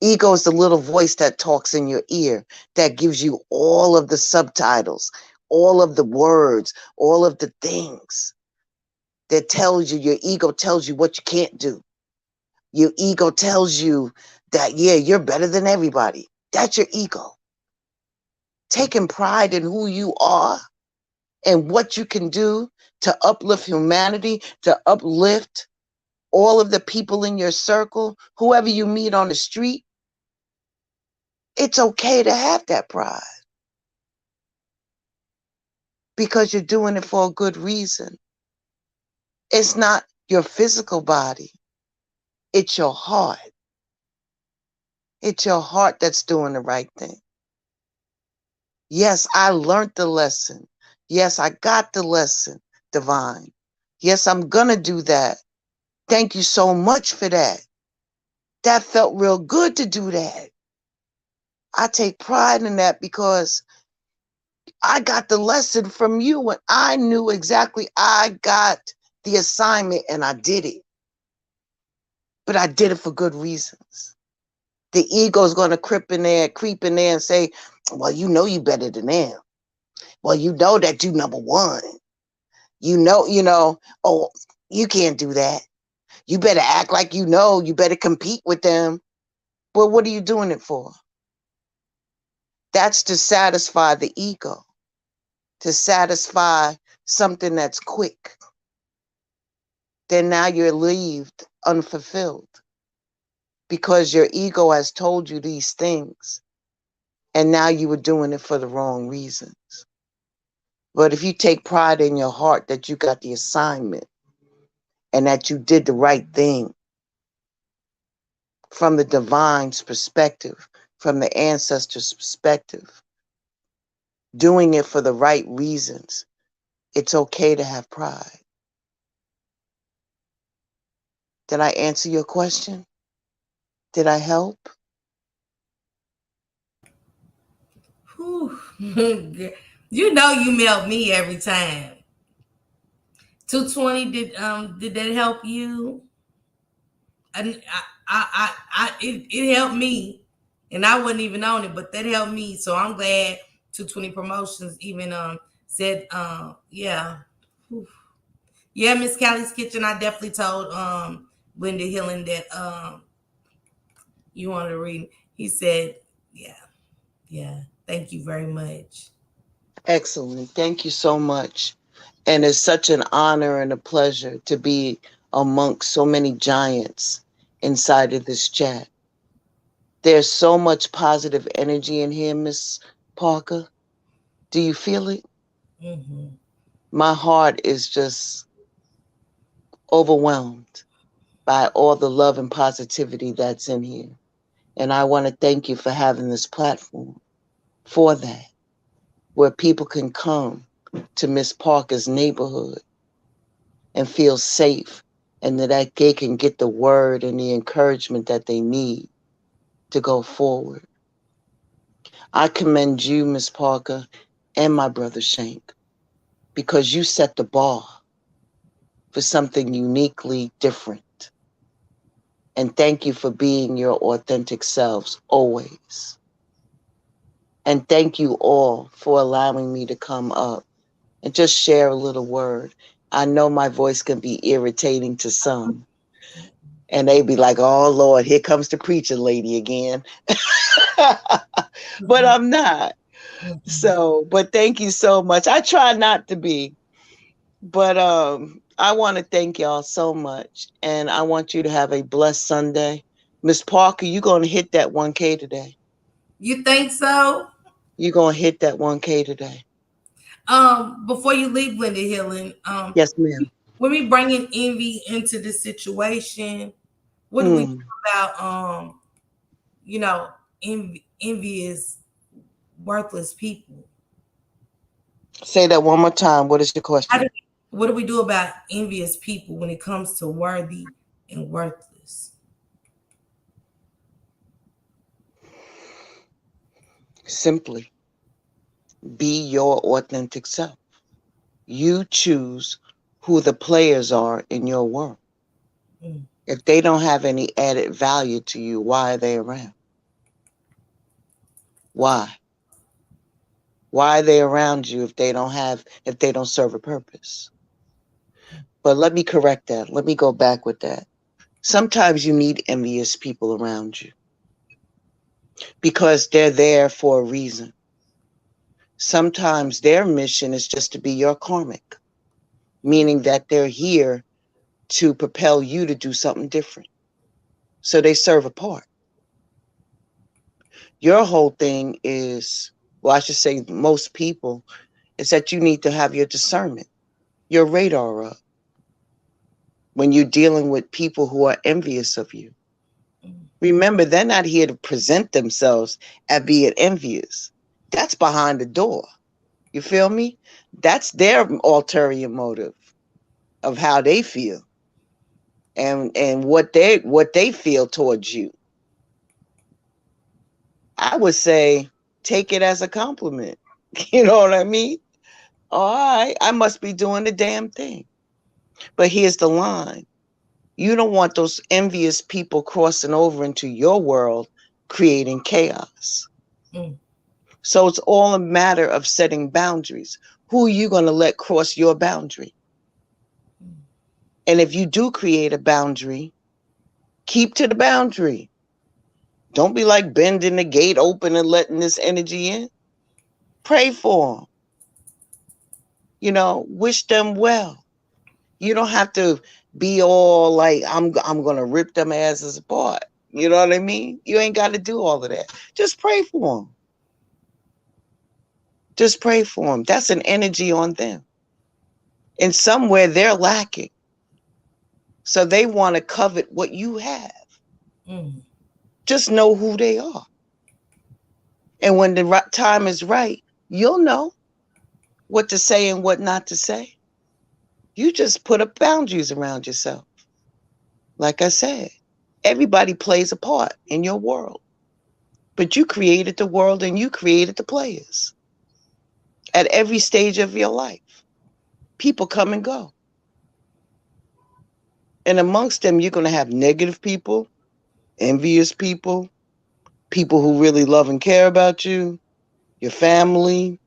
Ego is the little voice that talks in your ear that gives you all of the subtitles, all of the words, all of the things that tells you, your ego tells you what you can't do. Your ego tells you that, yeah, you're better than everybody. That's your ego. Taking pride in who you are and what you can do to uplift humanity, to uplift all of the people in your circle, whoever you meet on the street, it's okay to have that pride because you're doing it for a good reason. It's not your physical body, it's your heart. It's your heart that's doing the right thing. Yes, I learned the lesson. Yes, I got the lesson, Divine. Yes, I'm going to do that. Thank you so much for that. That felt real good to do that. I take pride in that because I got the lesson from you and I knew exactly I got the assignment and I did it. but I did it for good reasons. The ego is going to creep in there and say, well, you know you better than them. Well, you know that you number one. You know, oh, you can't do that. You better act like you know. You better compete with them. Well, what are you doing it for? That's to satisfy the ego, to satisfy something that's quick. Then now you're left unfulfilled because your ego has told you these things, and now you were doing it for the wrong reasons. But if you take pride in your heart that you got the assignment and that you did the right thing from the divine's perspective, from the ancestors' perspective, doing it for the right reasons, it's okay to have pride. Did I answer your question? Did I help? Whew. You know you melt me every time. 220, did that help you? It helped me, and I wasn't even on it, but that helped me. So I'm glad 220 Promotions even said yeah. Whew. Yeah, Miss Callie's Kitchen. I definitely told Linda Hillen that you wanted to read. He said, yeah, yeah. Thank you very much. Excellent. Thank you so much. And it's such an honor and a pleasure to be amongst so many giants inside of this chat. There's so much positive energy in here, Miss Parker. Do you feel it? Mm-hmm. My heart is just overwhelmed by all the love and positivity that's in here. And I want to thank you for having this platform for that, where people can come to Miss Parker's neighborhood and feel safe, and that they can get the word and the encouragement that they need to go forward. I commend you, Miss Parker, and my brother Shank, because you set the bar for something uniquely different. And thank you for being your authentic selves always. And thank you all for allowing me to come up and just share a little word. I know my voice can be irritating to some, and they be like, oh, Lord, here comes the preacher lady again. But I'm not. So, but thank you so much. I try not to be, but I want to thank y'all so much. And I want you to have a blessed Sunday. Miss Parker, you're going to hit that 1K today. You think so? You're going to hit that 1K today. Before you leave, Linda Hillen, Yes, ma'am. when we bringing envy into the situation, what do we do about you know, envious, worthless people? Say that one more time. What is your How question? do what do we do about envious people when it comes to worthy and worthless? Simply be your authentic self. You choose who the players are in your world. Mm. If they don't have any added value to you, why are they around? Why? Why are they around you if they don't serve a purpose? But let me correct that. Let me go back with that. Sometimes you need envious people around you because they're there for a reason. Sometimes their mission is just to be your karmic, meaning that they're here to propel you to do something different. So they serve a part. Your whole thing is, well, I should say most people, is that you need to have your discernment, your radar up when you're dealing with people who are envious of you. Remember, they're not here to present themselves as being envious. That's behind the door. You feel me? That's their ulterior motive of how they feel and what they feel towards you. I would say take it as a compliment. You know what I mean? All right, I must be doing the damn thing. But here's the line. You don't want those envious people crossing over into your world, creating chaos. Mm. So it's all a matter of setting boundaries. Who are you going to let cross your boundary? And if you do create a boundary, keep to the boundary. Don't be like bending the gate open and letting this energy in. Pray for them. You know, wish them well. You don't have to be all like, I'm going to rip them asses apart. You know what I mean? You ain't got to do all of that. Just pray for them. Just pray for them. That's an energy on them. And somewhere they're lacking. So they want to covet what you have. Mm. Just know who they are. And when the time is right, you'll know what to say and what not to say. You just put up boundaries around yourself. Like I said, everybody plays a part in your world. But you created the world and you created the players. At every stage of your life, people come and go. And amongst them, you're going to have negative people, envious people, people who really love and care about you, your family.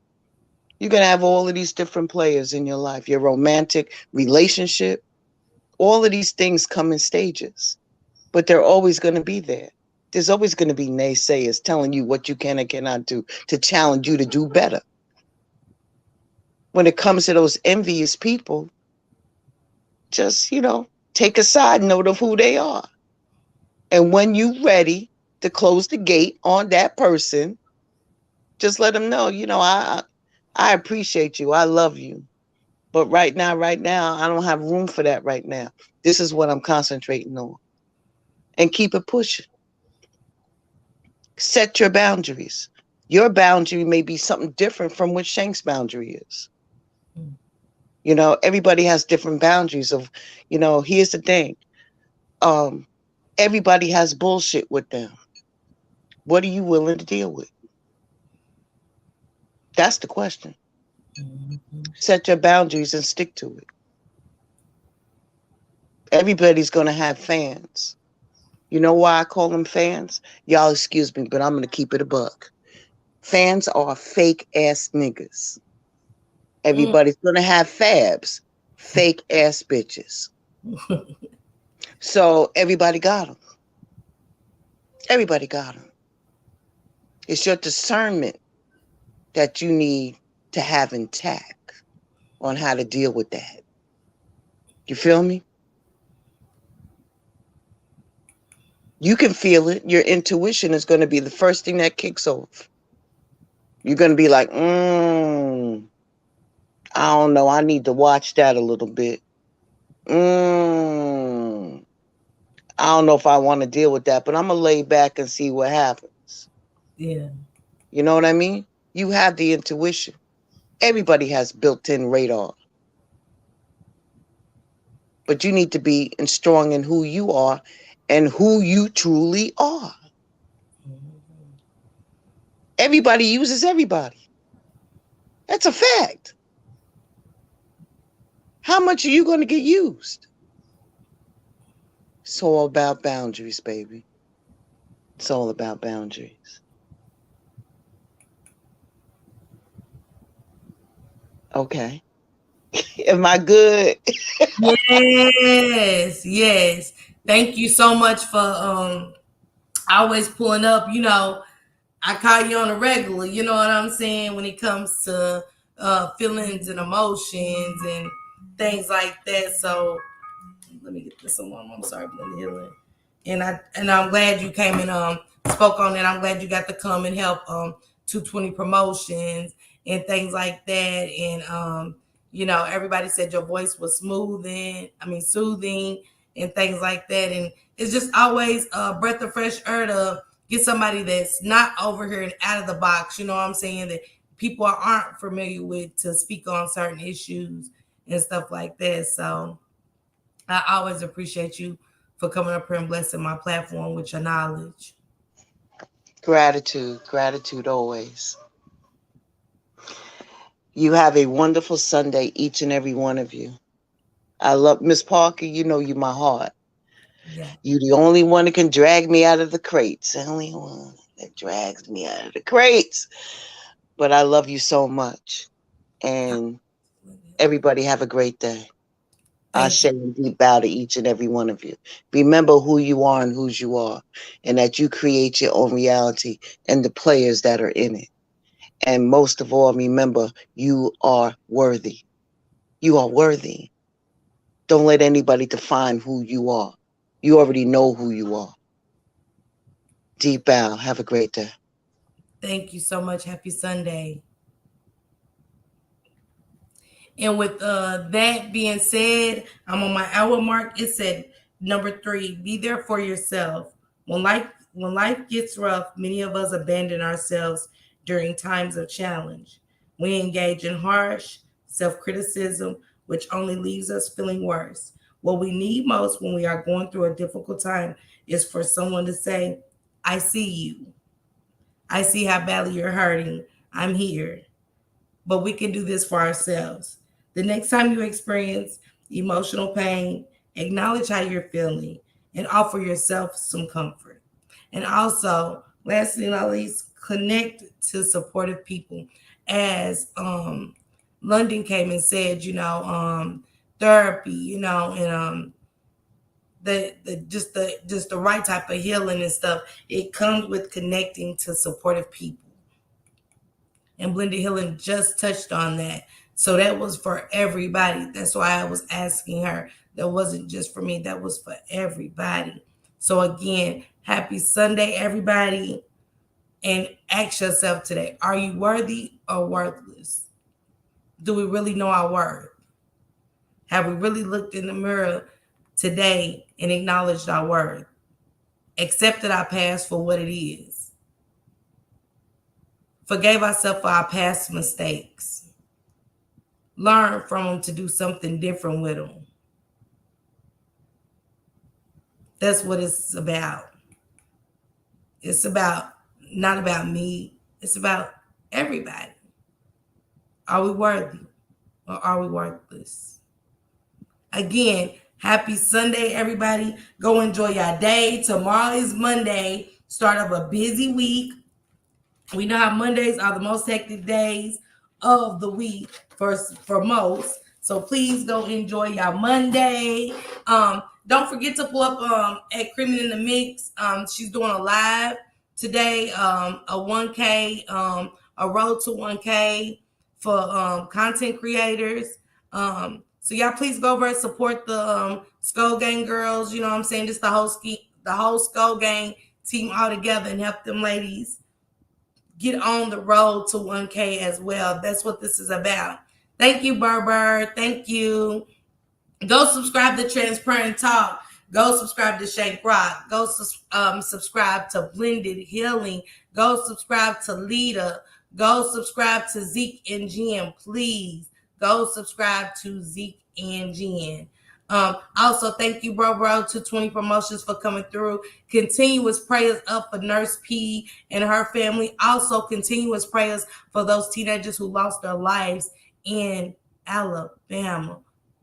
You're going to have all of these different players in your life, your romantic relationship. All of these things come in stages, but they're always going to be there. There's always going to be naysayers telling you what you can and cannot do to challenge you to do better. When it comes to those envious people, just, take a side note of who they are. And when you're ready to close the gate on that person, just let them know, I appreciate you. I love you. But right now, I don't have room for that right now. This is what I'm concentrating on. And keep it pushing. Set your boundaries. Your boundary may be something different from what Shank's boundary is. Everybody has different boundaries of, here's the thing. Everybody has bullshit with them. What are you willing to deal with? That's the question. Set your boundaries and stick to it. Everybody's going to have fans. You know why I call them fans? Y'all excuse me, but I'm going to keep it a buck. Fans are fake ass niggas. Everybody's going to have fabs. Fake ass bitches. So everybody got them. Everybody got them. It's your discernment that you need to have intact on how to deal with that. You feel me? You can feel it. Your intuition is going to be the first thing that kicks off. You're going to be like, I don't know. I need to watch that a little bit. I don't know if I want to deal with that, but I'm going to lay back and see what happens. Yeah. You know what I mean? You have the intuition. Everybody has built-in radar. But you need to be strong in who you are and who you truly are. Everybody uses everybody. That's a fact. How much are you going to get used? It's all about boundaries, baby. It's all about boundaries. Okay. Am I good? Yes. Thank you so much for always pulling up. I call you on a regular, you know what I'm saying, when it comes to feelings and emotions and things like that. So let me get this one. I'm sorry, Blended Healing. And I'm glad you came and spoke on it. I'm glad you got to come and help 220 promotions and things like that. And everybody said your voice was soothing and things like that. And it's just always a breath of fresh air to get somebody that's not over here and out of the box, you know what I'm saying, that people aren't familiar with, to speak on certain issues and stuff like that. So I always appreciate you for coming up here and blessing my platform with your knowledge. Gratitude always. You have a wonderful Sunday, each and every one of you. I love Miss Parker. You know you my heart. Yeah. You the only one that can drag me out of the crates. The only one that drags me out of the crates. But I love you so much. And everybody have a great day. I Thank say you. a deep bow to each and every one of you. Remember who you are and whose you are, and that you create your own reality and the players that are in it. And most of all, remember, you are worthy. You are worthy. Don't let anybody define who you are. You already know who you are. Deep bow. Have a great day. Thank you so much. Happy Sunday. And with that being said, I'm on my hour mark. It said number 3, be there for yourself. When life gets rough, many of us abandon ourselves during times of challenge. We engage in harsh self-criticism, which only leaves us feeling worse. What we need most when we are going through a difficult time is for someone to say, I see you. I see how badly you're hurting. I'm here. But we can do this for ourselves. The next time you experience emotional pain, acknowledge how you're feeling and offer yourself some comfort. And also, lastly not least, connect to supportive people. As London came and said, therapy, and the right type of healing and stuff. It comes with connecting to supportive people. And Blended Healing just touched on that. So that was for everybody. That's why I was asking her. That wasn't just for me, that was for everybody. So again, happy Sunday, everybody. And ask yourself today, are you worthy or worthless? Do we really know our worth? Have we really looked in the mirror today and acknowledged our worth? Accepted our past for what it is? Forgave ourselves for our past mistakes? Learn from them to do something different with them. That's what it's about. It's about not about me. It's about everybody. Are we worthy or are we worthless? Again, happy Sunday, everybody. Go enjoy your day. Tomorrow is Monday. Start of a busy week. We know how Mondays are the most hectic days of the week for most. So please go enjoy your Monday. Don't forget to pull up at Creaming in the Mix. She's doing a live today, a 1K, a road to 1K for content creators. So y'all please go over and support the Skull Gang girls. You know what I'm saying? Just the whole Skull Gang team all together and help them ladies get on the road to 1K as well. That's what this is about. Thank you, Berber. Thank you. Go subscribe to Transparent Talk. Go subscribe to Shake Rock. Go subscribe to Blended Healing. Go subscribe to Lita. Go subscribe to Zeke and Jen. Please go subscribe to Zeke and Jen. Also, thank you, Bro 220 Promotions for coming through. Continuous prayers up for Nurse P and her family. Also, continuous prayers for those teenagers who lost their lives in Alabama.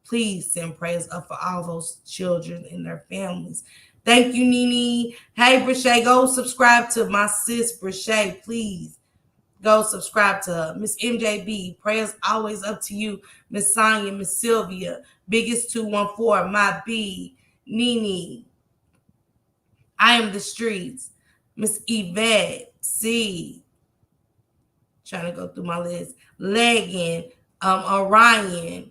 Please send prayers up for all those children and their families. Thank you, Nene. Hey, Brashay, go subscribe to my sis, Brashay, please. Go subscribe to her. Miss MJB, prayers always up to you. Miss Sonia, Miss Sylvia, Biggest 214, My B, Nene, I Am the Streets, Miss Yvette, C, trying to go through my list, Leggin, Orion,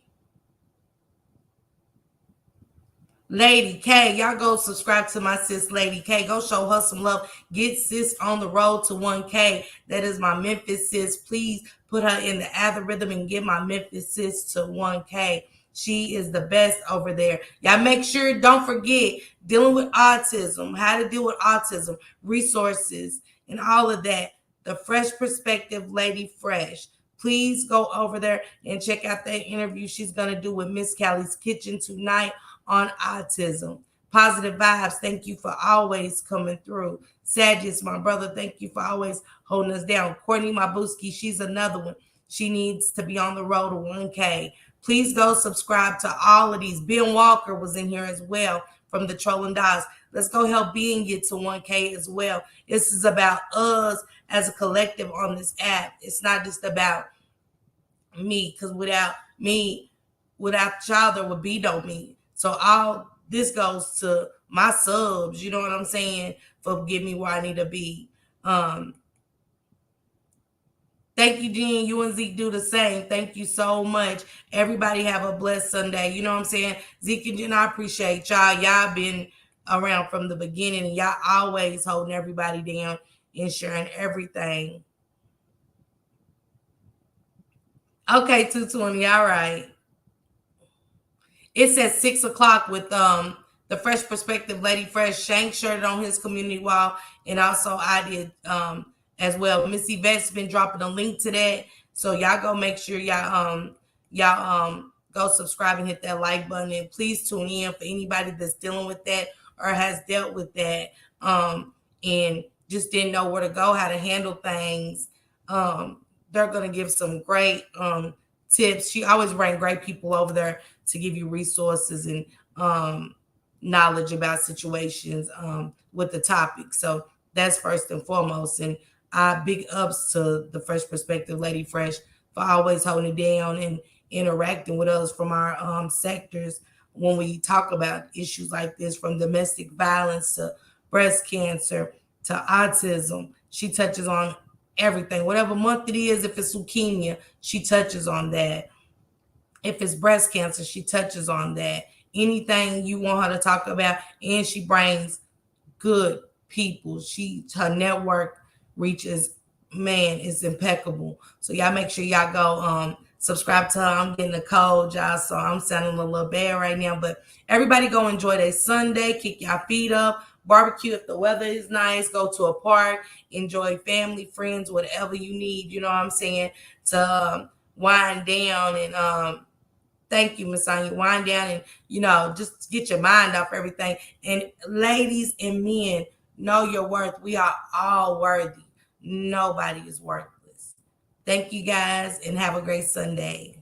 Lady K. Y'all go subscribe to my sis, Lady K. Go show her some love. Get sis on the road to 1K. That is my Memphis sis. Please put her in the algorithm and get my Memphis sis to 1K. She is the best over there. Y'all make sure, don't forget, dealing with autism, how to deal with autism, resources, and all of that. The Fresh Perspective Lady Fresh. Please go over there and check out that interview she's going to do with Miss Callie's Kitchen tonight on autism. Positive vibes. Thank you for always coming through. Sadgis, my brother, thank you for always holding us down. Courtney Mabuski, she's another one. She needs to be on the road to 1K. Please go subscribe to all of these. Ben Walker was in here as well from the Trolling Dots. Let's go help Being get to 1K as well. This is about us as a collective on this app. It's not just about me, because without me, without y'all, there would be no me. So all this goes to my subs, you know what I'm saying, for get me where I need to be. Thank you, Jean. You and Zeke do the same. Thank you so much. Everybody have a blessed Sunday. You know what I'm saying? Zeke and Jen, I appreciate y'all. Y'all been around from the beginning, and y'all always holding everybody down and sharing everything. Okay, 220. All right. It's at 6 o'clock with the Fresh Perspective Lady Fresh. Shank shared it on his community wall, and also I did as well. Miss Yvette's been dropping a link to that, so y'all go make sure y'all go subscribe and hit that like button, and please tune in for anybody that's dealing with that or has dealt with that and just didn't know where to go, how to handle things. They're gonna give some great tips. She always bring great people over there to give you resources and knowledge about situations with the topic. So that's first and foremost. And I big ups to the Fresh Perspective Lady Fresh for always holding it down and interacting with us from our sectors when we talk about issues like this, from domestic violence to breast cancer to autism. She touches on everything. Whatever month it is, if it's leukemia, she touches on that. If it's breast cancer, she touches on that. Anything you want her to talk about, and she brings good people. Her network reaches, man, is impeccable. So y'all make sure y'all go subscribe to her. I'm getting a cold, y'all, so I'm sounding a little bad right now. But everybody go enjoy their Sunday. Kick y'all feet up. Barbecue if the weather is nice. Go to a park. Enjoy family, friends, whatever you need. You know what I'm saying, to wind down and thank you, Miss Sonia. Wind down and, just get your mind off everything. And ladies and men, know your worth. We are all worthy. Nobody is worthless. Thank you guys and have a great Sunday.